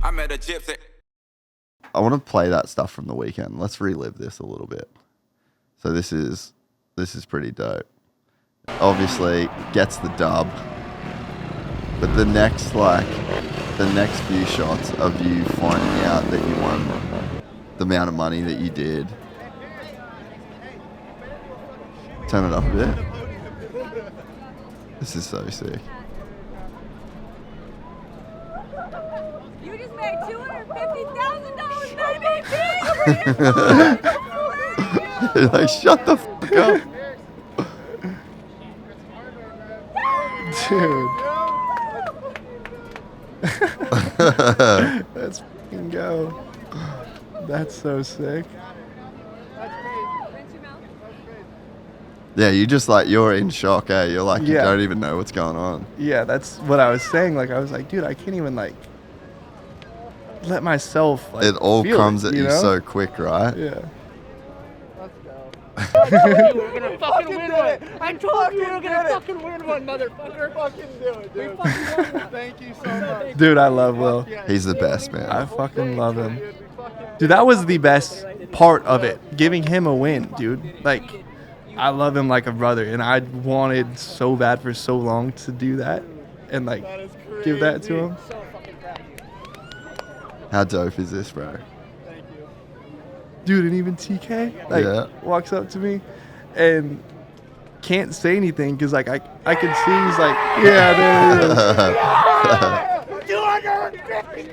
I met a gypsy. I want to play that stuff from the weekend. Let's relive this a little bit. So this is pretty dope. Obviously gets the dub, but the next few shots of you finding out that you won the amount of money that you did. Turn it up a bit. This is so sick. You just made $250,000, baby! Like, shut the fuck up. Dude. Let's fucking go. That's so sick. Yeah, you just like, you're in shock, eh? You're like, you Yeah. don't even know what's going on. Yeah, that's what I was saying. Like, I was like, dude, I can't even, like, let myself, like, It all feel comes it, at you know? so quick, right? Yeah. You were gonna fucking win one. I told you we were gonna fucking win one, motherfucker. Fucking do it, dude. We fucking won. Thank you so much. Dude, I love Will. He's the best, man. I fucking love him. Dude, that was the best part of it. Giving him a win, dude. Like, I love him like a brother, and I wanted so bad for so long to do that and, like, give that to him. How dope is this, bro? Dude, and even TK, like, Yeah. walks up to me and can't say anything because, like, I can see he's like, yeah, there he is. 250.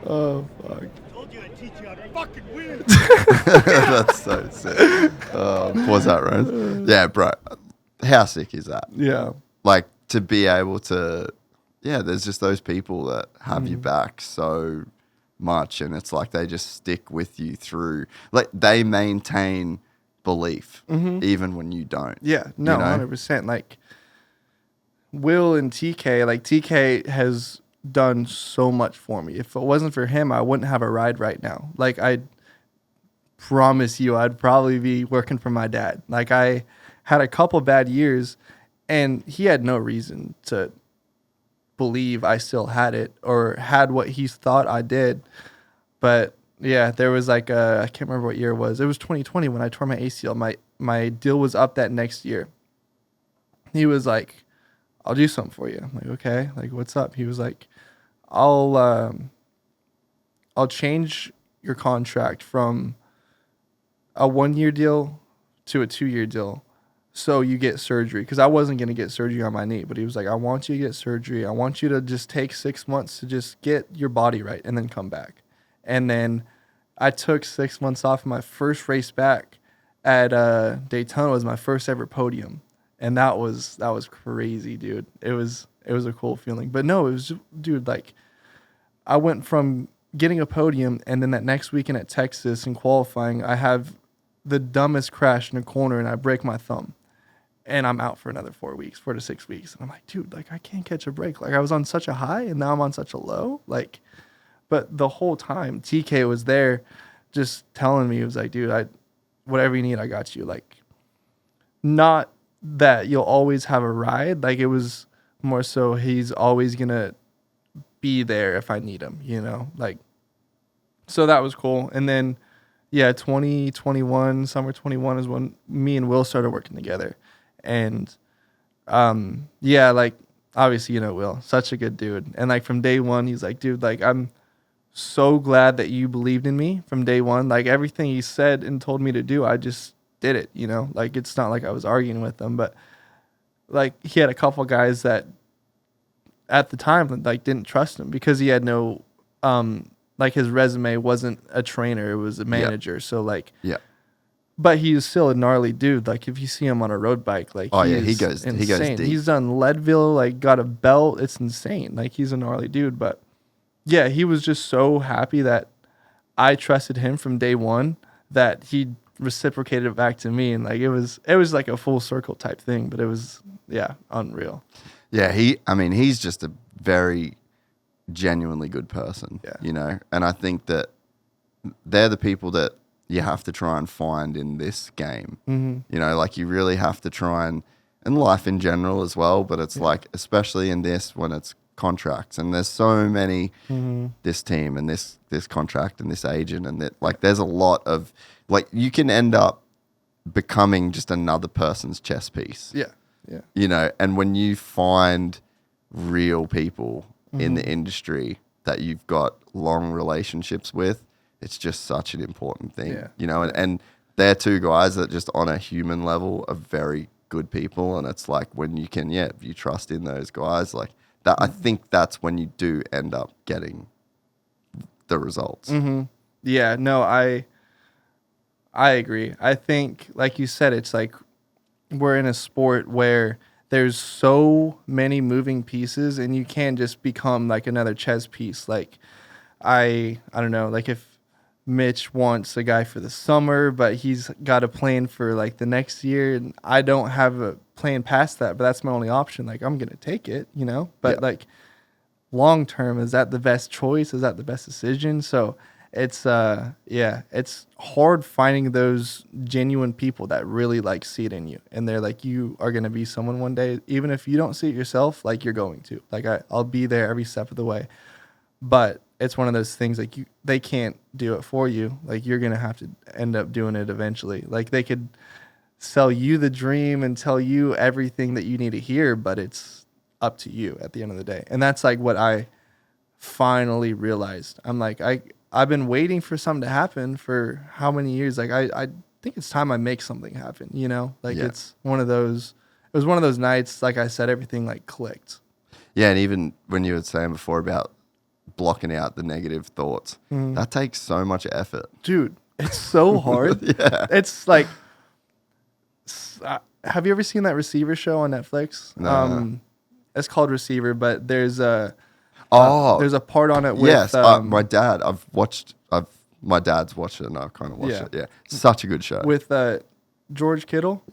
Oh, fuck. Told you I'd teach you how to fucking win. That's so sick. What's that, Rose? Yeah, bro. How sick is that? Yeah. Like, to be able to, yeah, there's just those people that have you back so much, and it's like they just stick with you through, like, they maintain belief even when you don't. Yeah, no, you know? 100%. Like, Will and TK, like, TK has done so much for me. If it wasn't for him, I wouldn't have a ride right now. Like, I promise you, I'd probably be working for my dad. Like, I had a couple bad years, and he had no reason to believe I still had it or had what he thought I did. But yeah, there was like I can't remember what year it was. It was 2020 when I tore my ACL. My deal was up that next year. He was like, I'll do something for you. I'm like, okay, like, what's up? He was like, I'll change your contract from a 1-year deal to a 2-year deal. So you get surgery, because I wasn't going to get surgery on my knee, but he was like, I want you to get surgery. I want you to just take 6 months to just get your body right and then come back. And then I took 6 months off. My first race back at Daytona was my first ever podium. And that was crazy, dude. It was a cool feeling. But no, it was, dude, like, I went from getting a podium, and then that next weekend at Texas in qualifying, I have the dumbest crash in a corner and I break my thumb. And I'm out for another 4 to 6 weeks. And I'm like, dude, like, I can't catch a break. Like, I was on such a high and now I'm on such a low. Like, but the whole time TK was there just telling me, he was like, dude, whatever you need, I got you. Like, not that you'll always have a ride. Like, it was more so he's always going to be there if I need him, you know? Like, so that was cool. And then, yeah, 2021, summer 21 is when me and Will started working together. And, yeah, like, obviously, you know, Will, such a good dude. And, like, from day one, he's like, dude, like, I'm so glad that you believed in me from day one. Like, everything he said and told me to do, I just did it, you know? Like, it's not like I was arguing with him, but, like, he had a couple guys that at the time, like, didn't trust him because he had no, like, his resume wasn't a trainer, it was a manager. Yep. So, like, Yeah. but he's still a gnarly dude. Like, if you see him on a road bike, like, Oh, yeah, is he goes insane. deep. He's done Leadville, like, got a belt. It's insane. Like, he's a gnarly dude. But yeah, he was just so happy that I trusted him from day one that he reciprocated it back to me. And, like, it was like a full circle type thing, but it was, yeah, unreal. Yeah, he's just a very genuinely good person, Yeah. you know? And I think that they're the people that you have to try and find in this game. Mm-hmm. You know, like, you really have to try and and life in general as well. But it's like, especially in this, when it's contracts, and there's so many, this team and this contract and this agent, and that, like, there's a lot of, like, you can end up becoming just another person's chess piece. Yeah. Yeah. You know, and when you find real people in the industry that you've got long relationships with, it's just such an important thing. Yeah. You know, and they're two guys that just on a human level are very good people. And it's like, when you can, if you trust in those guys, like that, I think that's when you do end up getting the results. Yeah, no, I agree. I think, like you said, it's like we're in a sport where there's so many moving pieces, and you can't just become like another chess piece. Like, I don't know, like if Mitch wants a guy for the summer, but he's got a plan for like the next year, and I don't have a plan past that, but that's my only option. Like, I'm gonna take it, you know. But like, long term, is that the best choice? Is that the best decision? So it's it's hard finding those genuine people that really like see it in you, and they're like, you are gonna be someone one day, even if you don't see it yourself. Like, you're going to. Like, I'll be there every step of the way. But it's one of those things, like, they can't do it for you. Like, you're gonna have to end up doing it eventually. Like, they could sell you the dream and tell you everything that you need to hear, but it's up to you at the end of the day. And that's like what I finally realized. I'm like, I've been waiting for something to happen for how many years? Like, I think it's time I make something happen, you know? Like, it's one of those, it was one of those nights, like I said, everything like clicked. Yeah, and even when you were saying before about blocking out the negative thoughts, that takes so much effort. Dude, it's so hard. It's like, have you ever seen that Receiver show on Netflix? No. It's called Receiver, but there's a part on it with yes, my dad. My dad's watched it, and I've kind of watched it. Yeah, such a good show with George Kittle.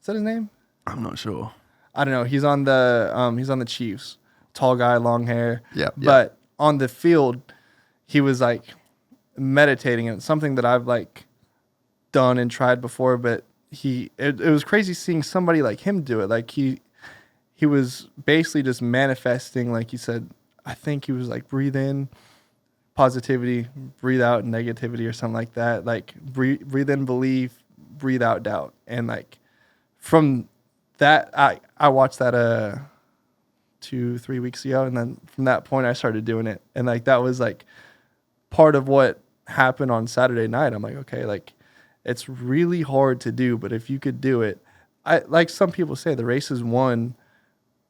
Is that his name? I'm not sure. I don't know. He's on the Chiefs. Tall guy, long hair. Yeah. But on the field, he was like meditating, and it's something that I've like done and tried before. But it was crazy seeing somebody like him do it. Like he was basically just manifesting, like you said. I think he was like, breathe in positivity, breathe out negativity, or something like that. Like breathe in belief, breathe out doubt. And like from that, I watched that 2-3 weeks ago, and then from that point I started doing it. And like that was like part of what happened on Saturday night. I'm like, okay, like it's really hard to do, but if you could do it, like some people say, the race is won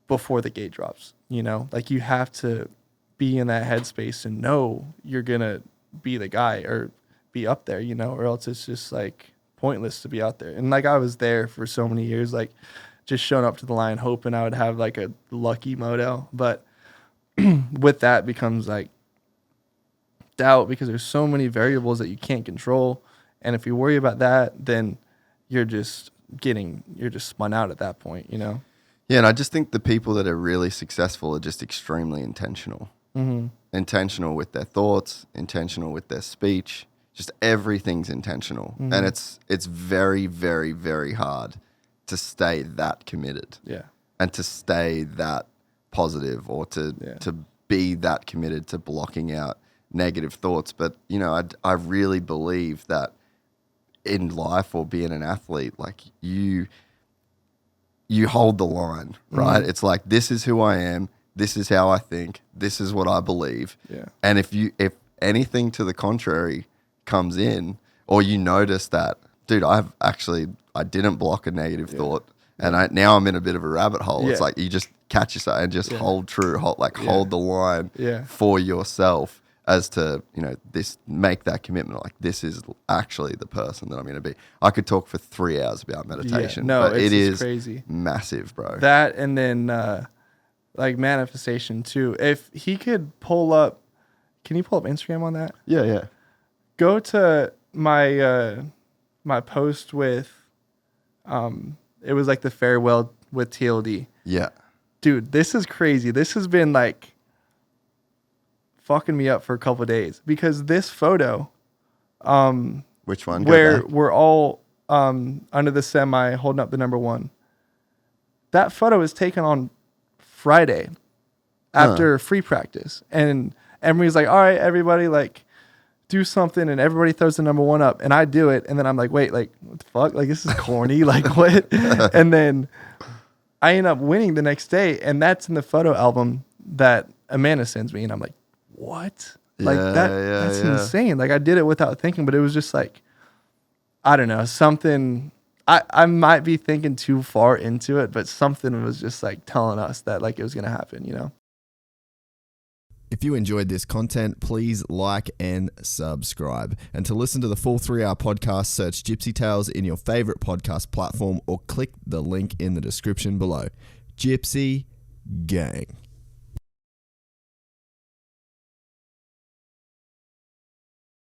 before the gate drops, you know? Like, you have to be in that headspace and know you're gonna be the guy or be up there, you know, or else it's just like pointless to be out there. And like, I was there for so many years, like just showing up to the line hoping I would have like a lucky moto, but with that becomes like doubt, because there's so many variables that you can't control. And if you worry about that, then you're just spun out at that point, you know? Yeah, and I just think the people that are really successful are just extremely intentional. Intentional with their thoughts, intentional with their speech. Just everything's intentional. And it's very, very, very hard to stay that committed. Yeah. And to stay that positive, or to be that committed to blocking out negative thoughts. But, you know, I really believe that in life, or being an athlete, like you hold the line, right? It's like, this is who I am. This is how I think. This is what I believe. Yeah. And if anything to the contrary comes in, or you notice that, dude, I didn't block a negative thought, and now I'm in a bit of a rabbit hole. It's like, you just catch yourself and just hold the line for yourself, as to, you know, make that commitment. Like, this is actually the person that I'm going to be. I could talk for 3 hours about meditation. But it is crazy, massive, bro. That, and then like manifestation too. If he could pull up, can you pull up Instagram on that? Yeah. Go to my my post with it was like the farewell with TLD. Yeah. Dude, this is crazy. This has been like fucking me up for a couple of days, because this photo, which one? Where we're all under the semi holding up the number one. that photo was taken on Friday after free practice. And Emery's like, all right, everybody, like, do something. And everybody throws the number 1 up. And I do it. And then I'm like, wait, like, what the fuck? Like, this is corny. Like, what? And then I end up winning the next day. And that's in the photo album that Amanda sends me. And I'm like, what? Like, that's insane. Like, I did it without thinking. But it was just like, I don't know, something. I might be thinking too far into it, but something was just like telling us that like it was going to happen, you know? If you enjoyed this content, please like and subscribe. And to listen to the full 3-hour podcast, search Gypsy Tales in your favorite podcast platform or click the link in the description below. Gypsy Gang.